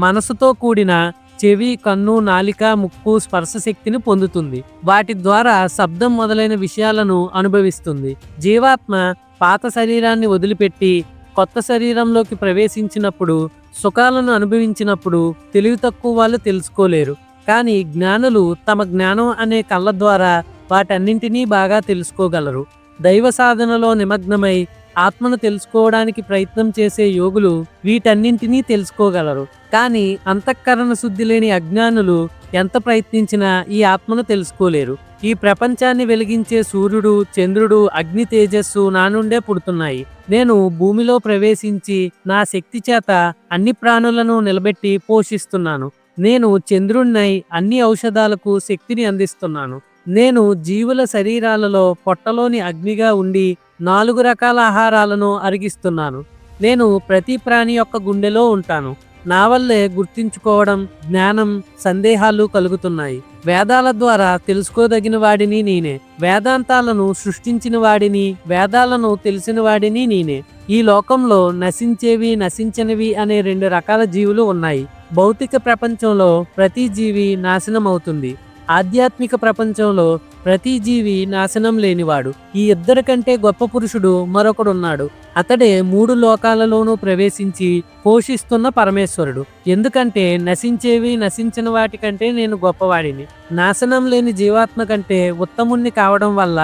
మనసుతో కూడిన చెవి, కన్ను, నాలిక, ముక్కు, స్పర్శ శక్తిని పొందుతుంది. వాటి ద్వారా శబ్దం మొదలైన విషయాలను అనుభవిస్తుంది. జీవాత్మ పాత శరీరాన్ని వదిలిపెట్టి కొత్త శరీరంలోకి ప్రవేశించినప్పుడు, సుఖాలను అనుభవించినప్పుడు తెలివి తక్కువ వాళ్ళు తెలుసుకోలేరు. కానీ జ్ఞానులు తమ జ్ఞానం అనే కళ్ళ ద్వారా వాటన్నింటినీ బాగా తెలుసుకోగలరు. దైవ సాధనలో నిమగ్నమై ఆత్మను తెలుసుకోవడానికి ప్రయత్నం చేసే యోగులు వీటన్నింటినీ తెలుసుకోగలరు. కానీ అంతఃకరణ శుద్ధి లేని అజ్ఞానులు ఎంత ప్రయత్నించినా ఈ ఆత్మను తెలుసుకోలేరు. ఈ ప్రపంచాన్ని వెలిగించే సూర్యుడు, చంద్రుడు, అగ్ని, తేజస్సు నా నుండే పుడుతున్నాయి. నేను భూమిలో ప్రవేశించి నా శక్తి చేత అన్ని ప్రాణులను నిలబెట్టి పోషిస్తున్నాను. నేను చంద్రుణ్ణై అన్ని ఔషధాలకు శక్తిని అందిస్తున్నాను. నేను జీవుల శరీరాలలో పొట్టలోని అగ్నిగా ఉండి 4 రకాల ఆహారాలను అరిగిస్తున్నాను. నేను ప్రతి ప్రాణి యొక్క గుండెలో ఉంటాను. నా వల్లే గుర్తించుకోవడం, జ్ఞానం, సందేహాలు కలుగుతున్నాయి. వేదాల ద్వారా తెలుసుకోదగిన వాడిని నేనే. వేదాంతాలను సృష్టించిన వాడిని, వేదాలను తెలిసిన వాడిని నేనే. ఈ లోకంలో నశించేవి, నశించనివి అనే 2 రకాల జీవులు ఉన్నాయి. భౌతిక ప్రపంచంలో ప్రతి జీవి నాశనం అవుతుంది. ఆధ్యాత్మిక ప్రపంచంలో ప్రతి జీవి నాశనం లేనివాడు. ఈ ఇద్దరి కంటే గొప్ప పురుషుడు మరొకడున్నాడు. అతడే 3 లోకాలలోనూ ప్రవేశించి పోషిస్తున్న పరమేశ్వరుడు. ఎందుకంటే నశించేవి, నశించిన వాటి కంటే నేను గొప్పవాడిని. నాశనం లేని జీవాత్మ కంటే ఉత్తముణ్ణి కావడం వల్ల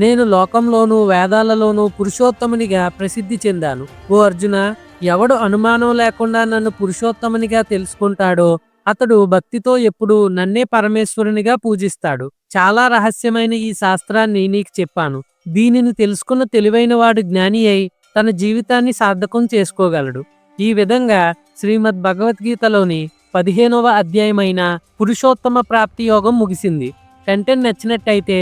నేను లోకంలోనూ వేదాలలోనూ పురుషోత్తమునిగా ప్రసిద్ధి చెందాను. ఓ అర్జున, ఎవడు అనుమానం లేకుండా నన్ను పురుషోత్తమునిగా తెలుసుకుంటాడో అతడు భక్తితో ఎప్పుడు నన్నే పరమేశ్వరునిగా పూజిస్తాడు. చాలా రహస్యమైన ఈ శాస్త్రాన్ని నీకు చెప్పాను. దీనిని తెలుసుకున్న తెలివైన వాడు జ్ఞాని అయి తన జీవితాన్ని సార్థకం చేసుకోగలడు. ఈ విధంగా శ్రీమద్ భగవద్గీతలోని 15వ అధ్యాయమైన పురుషోత్తమ ప్రాప్తి యోగం ముగిసింది. కంటెంట్ నచ్చినట్టయితే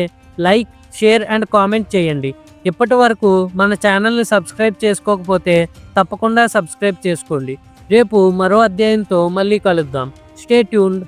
లైక్, షేర్ అండ్ కామెంట్ చేయండి. ఇప్పటి వరకు మన ఛానల్ని సబ్స్క్రైబ్ చేసుకోకపోతే తప్పకుండా సబ్స్క్రైబ్ చేసుకోండి. రేపు మరో అధ్యాయంతో మళ్ళీ కలుద్దాం. Stay tuned.